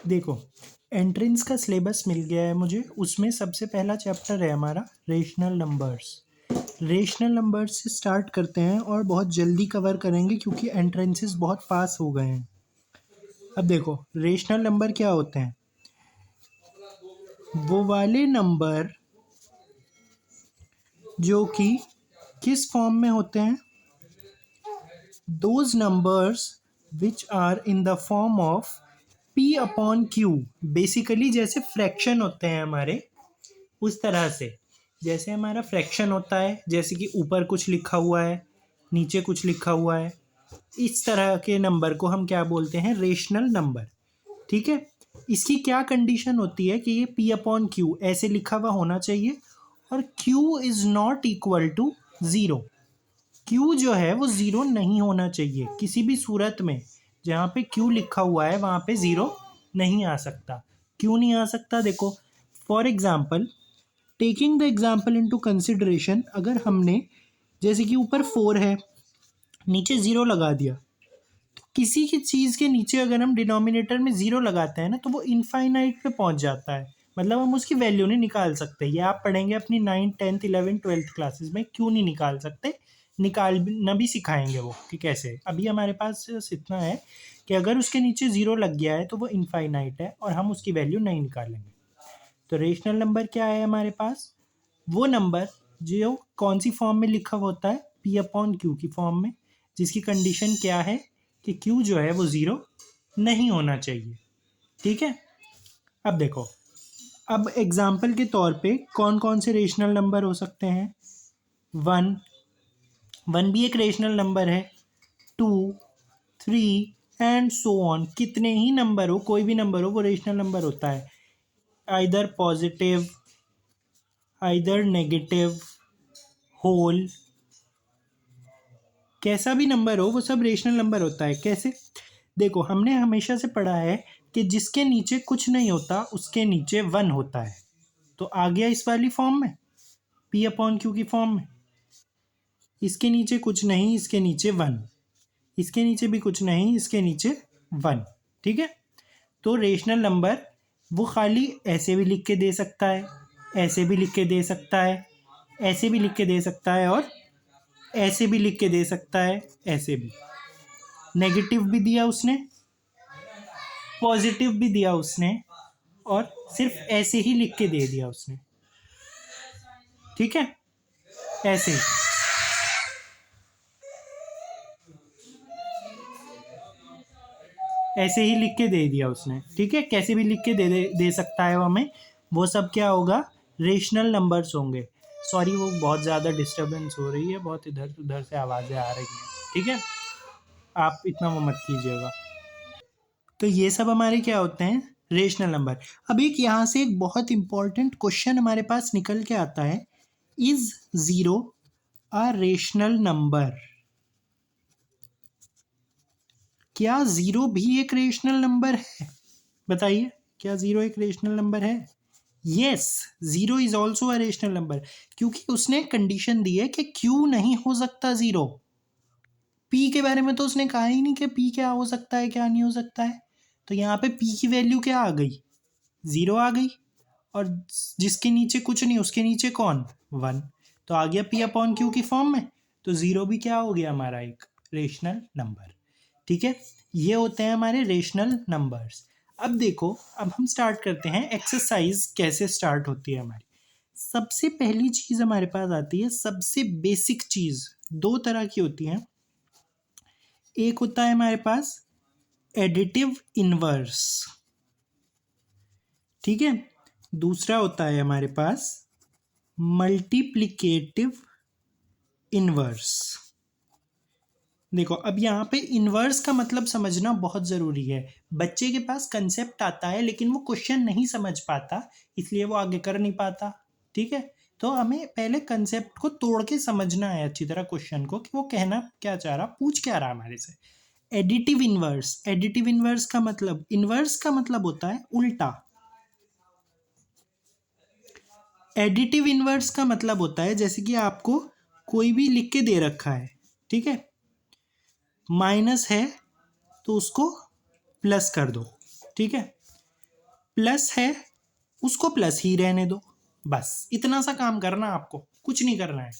देखो, एंट्रेंस का सिलेबस मिल गया है मुझे। उसमें सबसे पहला चैप्टर है हमारा रेशनल नंबर्स। रेशनल नंबर्स से स्टार्ट करते हैं और बहुत जल्दी कवर करेंगे क्योंकि एंट्रेंसेस बहुत पास हो गए हैं। अब देखो, रेशनल नंबर क्या होते हैं? वो वाले नंबर जो कि किस फॉर्म में होते हैं? Those numbers which are in the form of p upon q। Basically जैसे फ्रैक्शन होते हैं हमारे, उस तरह से। जैसे हमारा फ्रैक्शन होता है, जैसे कि ऊपर कुछ लिखा हुआ है, नीचे कुछ लिखा हुआ है, इस तरह के नंबर को हम क्या बोलते हैं? Rational number. ठीक है। इसकी क्या कंडीशन होती है कि ये p अपॉन क्यू ऐसे लिखा हुआ होना चाहिए और q is not equal to zero. q जो है वो ज़ीरो नहीं होना चाहिए किसी भी सूरत में। जहाँ पे q लिखा हुआ है वहाँ पे ज़ीरो नहीं आ सकता। क्यों नहीं आ सकता? देखो, for example, taking the example into consideration, अगर हमने जैसे कि ऊपर 4 है, नीचे ज़ीरो लगा दिया, तो किसी की चीज़ के नीचे अगर हम डिनोमिनेटर में ज़ीरो लगाते हैं ना, तो वो इनफाइनाइट पे पहुंच जाता है। मतलब हम उसकी वैल्यू नहीं निकाल सकते। ये आप पढ़ेंगे अपनी 9th 10th 11th 12th classes में, क्यों नहीं निकाल सकते। निकालना भी सिखाएंगे वो कि कैसे। अभी हमारे पास सिर्फ इतना है कि अगर उसके नीचे ज़ीरो लग गया है तो वो इनफाइनाइट है और हम उसकी वैल्यू नहीं निकालेंगे। तो रेशनल नंबर क्या है हमारे पास? वो नंबर जो कौन सी फॉर्म में लिखा हुआ होता है? p अपॉन क्यू की फॉर्म में, जिसकी कंडीशन क्या है कि q जो है वो ज़ीरो नहीं होना चाहिए। ठीक है। अब देखो, अब एग्जाम्पल के तौर पे कौन कौन से रेशनल नंबर हो सकते हैं? वन, वन भी एक रेशनल नंबर है। Two, three and so on. कितने ही नंबर हो, कोई भी नंबर हो, वो रेशनल नंबर होता है। Either positive, either negative, whole, कैसा भी नंबर हो वो सब रेशनल नंबर होता है। कैसे? देखो, हमने हमेशा से पढ़ा है कि जिसके नीचे कुछ नहीं होता उसके नीचे वन होता है। तो आ गया इस वाली फॉर्म में, p अपॉन क्यू की फॉर्म में। इसके नीचे कुछ नहीं, इसके नीचे वन। इसके नीचे भी कुछ नहीं, इसके नीचे वन। ठीक है। तो रेशनल नंबर वो खाली ऐसे भी लिख के दे सकता है, ऐसे भी लिख के दे सकता है, ऐसे भी लिख के दे सकता है और ऐसे भी लिख के दे सकता है, ऐसे भी। नेगेटिव भी दिया उसने, पॉजिटिव भी दिया उसने, और सिर्फ ऐसे ही लिख के दे दिया उसने। ठीक है। ऐसे ही ऐसे ही लिख के दे दिया उसने। ठीक है। कैसे भी लिख के दे सकता है वो हमें। वो सब क्या होगा? रेशनल नंबर्स होंगे। सॉरी, वो बहुत ज़्यादा डिस्टर्बेंस हो रही है, बहुत इधर उधर से आवाज़ें आ रही हैं। ठीक है। आप इतना वो मत कीजिएगा। तो ये सब हमारे क्या होते हैं? Rational number. अब एक यहाँ से एक बहुत इंपॉर्टेंट क्वेश्चन हमारे पास निकल के आता है। Is zero a rational number? क्या ज़ीरो भी एक रेशनल नंबर है? बताइए, क्या ज़ीरो एक रेशनल नंबर है? Yes, zero is also a rational number. क्योंकि उसने कंडीशन दी है कि क्यू नहीं हो सकता ज़ीरो। पी के बारे में तो उसने कहा ही नहीं कि पी क्या हो सकता है क्या नहीं हो सकता है। तो यहाँ पे पी की वैल्यू क्या आ गई? ज़ीरो आ गई। और जिसके नीचे कुछ नहीं उसके नीचे कौन? वन। तो आ गया पी अपॉन क्यू की फॉर्म में। तो ज़ीरो भी क्या हो गया हमारा? एक रेशनल नंबर। ठीक है। ये होते हैं हमारे रेशनल नंबर्स। अब देखो, अब हम स्टार्ट करते हैं एक्सरसाइज कैसे स्टार्ट होती है हमारी। सबसे पहली चीज़ हमारे पास आती है, सबसे बेसिक चीज़। दो तरह की होती हैं। एक होता है हमारे पास एडिटिव इनवर्स। ठीक है। दूसरा होता है हमारे पास मल्टीप्लिकेटिव इनवर्स। देखो, अब यहाँ पे इनवर्स का मतलब समझना बहुत ज़रूरी है। बच्चे के पास कंसेप्ट आता है लेकिन वो क्वेश्चन नहीं समझ पाता, इसलिए वो आगे कर नहीं पाता। ठीक है। तो हमें पहले कंसेप्ट को तोड़ के समझना है अच्छी तरह क्वेश्चन को, कि वो कहना क्या चाह रहा, पूछ क्या रहा हमारे से। Additive inverse. एडिटिव इनवर्स का मतलब, इनवर्स का मतलब होता है उल्टा। एडिटिव इनवर्स का मतलब होता है जैसे कि आपको कोई भी लिख के दे रखा है। ठीक है। माइनस है तो उसको प्लस कर दो। ठीक है। प्लस है उसको प्लस ही रहने दो, बस इतना सा काम करना आपको, कुछ नहीं करना है।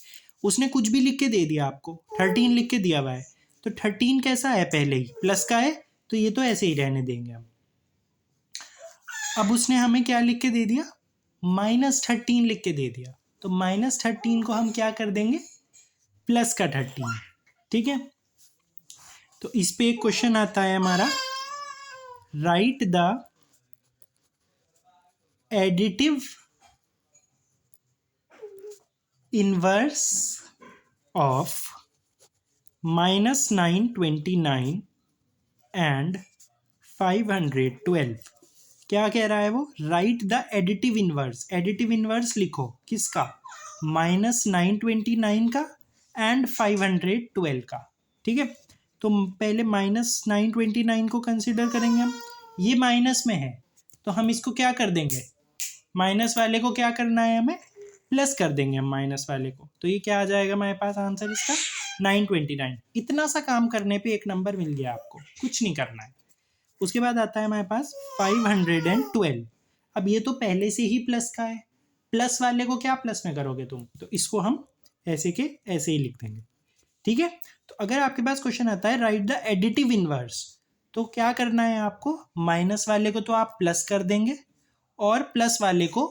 उसने कुछ भी लिख के दे दिया आपको, 13 लिख के दिया हुआ है, तो 13 कैसा है, पहले ही प्लस का है, तो ये तो ऐसे ही रहने देंगे हम। अब उसने हमें क्या लिख के दे दिया, -13 लिख के दे दिया, तो -13 को हम क्या कर देंगे, प्लस का 13, ठीक है। तो इस पे एक क्वेश्चन आता है हमारा, right the additive inverse of -929 and 512। क्या कह रहा है वो, write the additive inverse, additive inverse लिखो किसका, -929 का एंड 512 का, ठीक है। तो पहले -929 को कंसिडर करेंगे हम, ये माइनस में है तो हम इसको क्या कर देंगे, माइनस वाले को क्या करना है हमें, प्लस कर देंगे हम माइनस वाले को, तो ये क्या आ जाएगा हमारे पास आंसर इसका 929। इतना सा काम करने पे एक नंबर मिल गया आपको, कुछ नहीं करना है। उसके बाद आता है हमारे पास 512। अब ये तो पहले से ही प्लस का है, प्लस वाले को क्या प्लस में करोगे तुम, तो इसको हम ऐसे के ऐसे ही लिख देंगे, ठीक है। तो अगर आपके पास क्वेश्चन आता है राइट द एडिटिव इनवर्स, तो क्या करना है आपको, माइनस वाले को तो आप प्लस कर देंगे और प्लस वाले को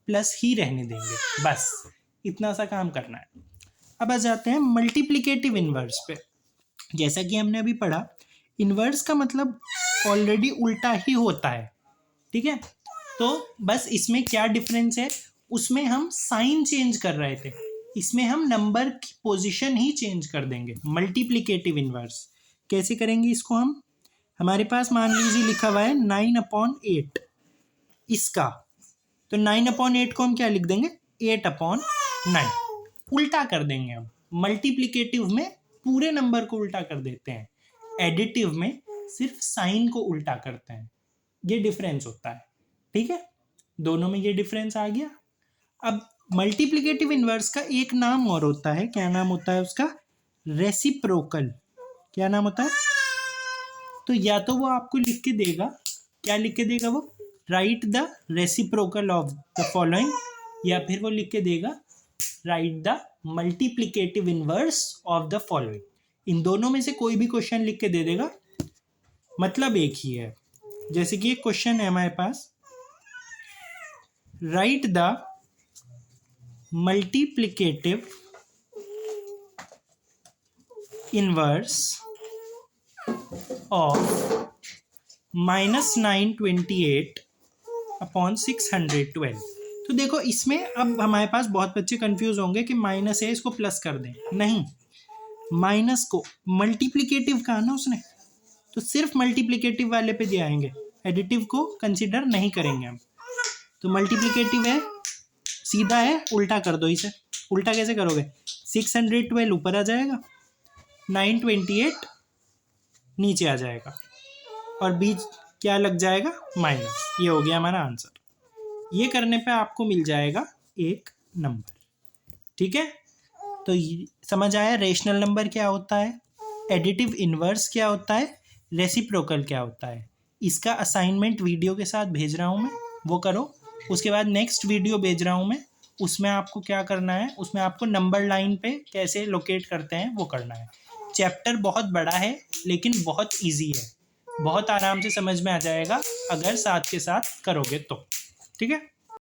प्लस ही रहने देंगे, बस इतना सा काम करना है। अब आ जाते हैं मल्टीप्लिकेटिव इनवर्स पे। जैसा कि हमने अभी पढ़ा, इनवर्स का मतलब ऑलरेडी उल्टा ही होता है, ठीक है। तो बस इसमें क्या डिफरेंस है, उसमें हम साइन चेंज कर रहे थे, इसमें हम नंबर की पोजीशन ही चेंज कर देंगे। मल्टीप्लिकेटिव इनवर्स कैसे करेंगे इसको हम, हमारे पास मान लीजिए लिखा हुआ है 9/8 इसका, तो 9/8 को हम क्या लिख देंगे, 8/9, उल्टा कर देंगे हम। मल्टीप्लिकेटिव में पूरे नंबर को उल्टा कर देते हैं, एडिटिव में सिर्फ साइन को उल्टा करते हैं, ये डिफरेंस होता है, ठीक है। दोनों में ये डिफरेंस आ गया। अब मल्टीप्लिकेटिव इनवर्स का एक नाम और होता है, क्या नाम होता है उसका, रेसिप्रोकल। क्या नाम होता है, तो या तो वो आपको लिख के देगा, क्या लिख के देगा वो, write the reciprocal of the following, या फिर वो लिख के देगा write the multiplicative inverse of the following. इन दोनों में से कोई भी क्वेश्चन लिख के दे देगा, मतलब एक ही है। जैसे कि एक क्वेश्चन है हमारे पास, write the multiplicative inverse of -928/612। तो देखो इसमें अब हमारे पास बहुत बच्चे कंफ्यूज होंगे कि माइनस है इसको प्लस कर दें, नहीं, माइनस को मल्टीप्लिकेटिव कहा ना उसने, तो सिर्फ मल्टीप्लिकेटिव वाले पे जाएंगे, एडिटिव को कंसिडर नहीं करेंगे हम। तो मल्टीप्लिकेटिव है, सीधा है, उल्टा कर दो इसे। उल्टा कैसे करोगे, 612 ऊपर आ जाएगा, 928 नीचे आ जाएगा, और बीच क्या लग जाएगा, माइनस। ये हो गया हमारा आंसर। ये करने पे आपको मिल जाएगा एक नंबर, ठीक है। तो समझ आया रेशनल नंबर क्या होता है, एडिटिव इनवर्स क्या होता है, रेसिप्रोकल क्या होता है। इसका असाइनमेंट वीडियो के साथ भेज रहा हूँ मैं, वो करो। उसके बाद नेक्स्ट वीडियो भेज रहा हूँ मैं, उसमें आपको क्या करना है, उसमें आपको नंबर लाइन पे कैसे लोकेट करते हैं वो करना है। चैप्टर बहुत बड़ा है लेकिन बहुत इजी है, बहुत आराम से समझ में आ जाएगा अगर साथ के साथ करोगे तो, ठीक है।